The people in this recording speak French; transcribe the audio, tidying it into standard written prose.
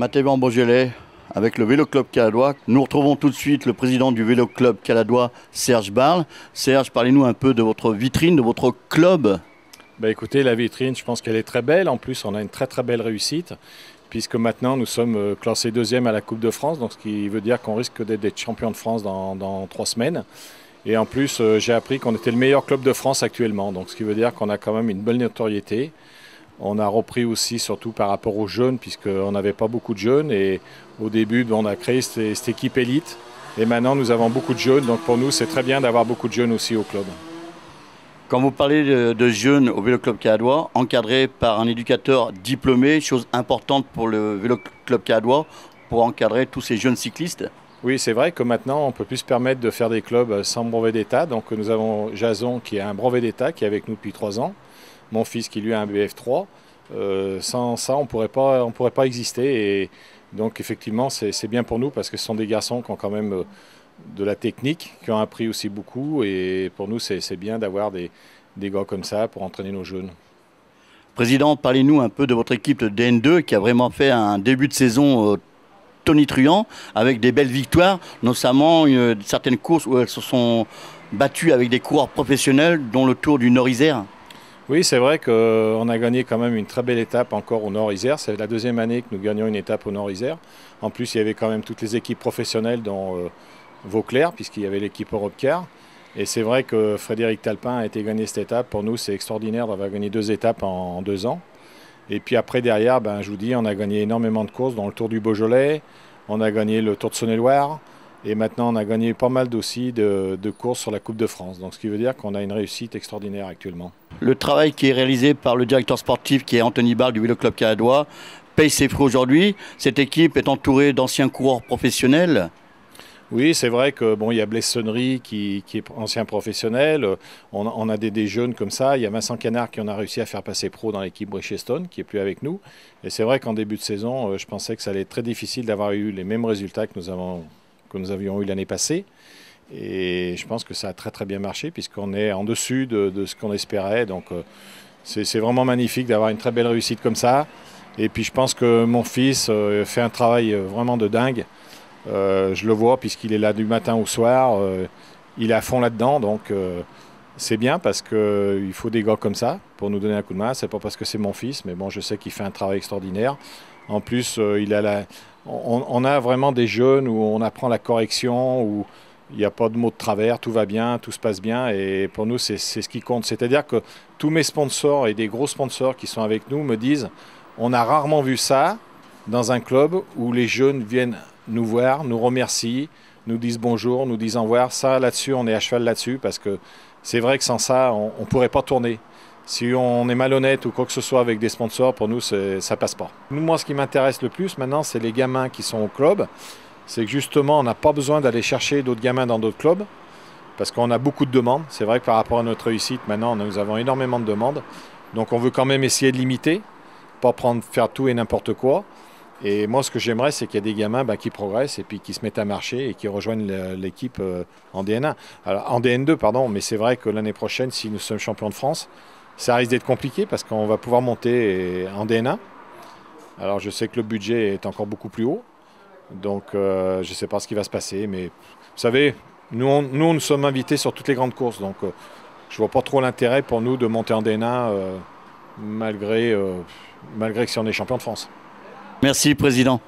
Mathévan Beaujolais avec le Vélo Club Caladois. Nous retrouvons tout de suite le président du Vélo Club Caladois, Serge Barle. Serge, parlez-nous un peu de votre vitrine, de votre club. Écoutez, la vitrine, je pense qu'elle est très belle. En plus, on a une très très belle réussite, puisque maintenant nous sommes classés deuxième à la Coupe de France, donc ce qui veut dire qu'on risque d'être champion de France dans 3 semaines. Et en plus, j'ai appris qu'on était le meilleur club de France actuellement, donc ce qui veut dire qu'on a quand même une belle notoriété. On a repris aussi, surtout par rapport aux jeunes, puisqu'on n'avait pas beaucoup de jeunes. Et au début, on a créé cette équipe élite. Et maintenant, nous avons beaucoup de jeunes. Donc pour nous, c'est très bien d'avoir beaucoup de jeunes aussi au club. Quand vous parlez de jeunes au Vélo Club Caladois, encadrés par un éducateur diplômé, chose importante pour le Vélo Club Caladois, pour encadrer tous ces jeunes cyclistes. Oui, c'est vrai que maintenant, on peut plus se permettre de faire des clubs sans brevet d'État. Donc nous avons Jason qui a un brevet d'État, qui est avec nous depuis 3 ans. Mon fils qui lui a un BF3. Sans ça, on pourrait pas exister. Et donc effectivement, c'est bien pour nous parce que ce sont des garçons qui ont quand même de la technique, qui ont appris aussi beaucoup. Et pour nous, c'est bien d'avoir des gars comme ça pour entraîner nos jeunes. Président, parlez-nous un peu de votre équipe de DN2 qui a vraiment fait un début de saison tonitruant avec des belles victoires, notamment certaines courses où elles se sont battues avec des coureurs professionnels, dont le Tour du Nord-Isère. Oui, c'est vrai qu'on a gagné quand même une très belle étape encore au Nord-Isère. C'est la 2e année que nous gagnons une étape au Nord-Isère. En plus, il y avait quand même toutes les équipes professionnelles dont Vauclair, puisqu'il y avait l'équipe Europcar. Et c'est vrai que Frédéric Talpin a été gagné cette étape. Pour nous, c'est extraordinaire d'avoir gagné 2 étapes en 2 ans. Et puis après, derrière, je vous dis, on a gagné énormément de courses dans le Tour du Beaujolais. On a gagné le Tour de Saône-et-Loire. Et maintenant, on a gagné pas mal aussi de courses sur la Coupe de France. Donc, ce qui veut dire qu'on a une réussite extraordinaire actuellement. Le travail qui est réalisé par le directeur sportif, qui est Anthony Barle du Vélo Club Caladois, paye ses fruits aujourd'hui. Cette équipe est entourée d'anciens coureurs professionnels. Oui, c'est vrai que il y a Blaise Sonnery qui est ancien professionnel. On a des jeunes comme ça. Il y a Vincent Canard qui en a réussi à faire passer pro dans l'équipe Bridgestone, qui est plus avec nous. Et c'est vrai qu'en début de saison, je pensais que ça allait être très difficile d'avoir eu les mêmes résultats que nous avions eu l'année passée. Et je pense que ça a très très bien marché puisqu'on est en dessus de ce qu'on espérait. Donc c'est vraiment magnifique d'avoir une très belle réussite comme ça. Et puis je pense que mon fils fait un travail vraiment de dingue. Je le vois puisqu'il est là du matin au soir. Il est à fond là-dedans. Donc c'est bien parce qu'il faut des gars comme ça pour nous donner un coup de main. C'est pas parce que c'est mon fils, mais bon, je sais qu'il fait un travail extraordinaire. En plus, on a vraiment des jeunes où on apprend la correction, où il n'y a pas de mots de travers, tout va bien, tout se passe bien. Et pour nous, c'est ce qui compte. C'est-à-dire que tous mes sponsors et des gros sponsors qui sont avec nous me disent on a rarement vu ça dans un club où les jeunes viennent nous voir, nous remercient, nous disent bonjour, nous disent au revoir. Ça, là-dessus, on est à cheval là-dessus parce que c'est vrai que sans ça, on ne pourrait pas tourner. Si on est malhonnête ou quoi que ce soit avec des sponsors, pour nous, ça passe pas. Moi, ce qui m'intéresse le plus maintenant, c'est les gamins qui sont au club. C'est que justement, on n'a pas besoin d'aller chercher d'autres gamins dans d'autres clubs parce qu'on a beaucoup de demandes. C'est vrai que par rapport à notre réussite, maintenant, nous avons énormément de demandes. Donc, on veut quand même essayer de limiter, pas faire tout et n'importe quoi. Et moi, ce que j'aimerais, c'est qu'il y ait des gamins qui progressent et puis qui se mettent à marcher et qui rejoignent l'équipe en DN1. Alors, en DN2, pardon, mais c'est vrai que l'année prochaine, si nous sommes champions de France, ça risque d'être compliqué parce qu'on va pouvoir monter en DN1. Alors, je sais que le budget est encore beaucoup plus haut. Donc, je ne sais pas ce qui va se passer. Mais vous savez, nous sommes invités sur toutes les grandes courses. Donc, je ne vois pas trop l'intérêt pour nous de monter en DN1 malgré que si on est champion de France. Merci, Président.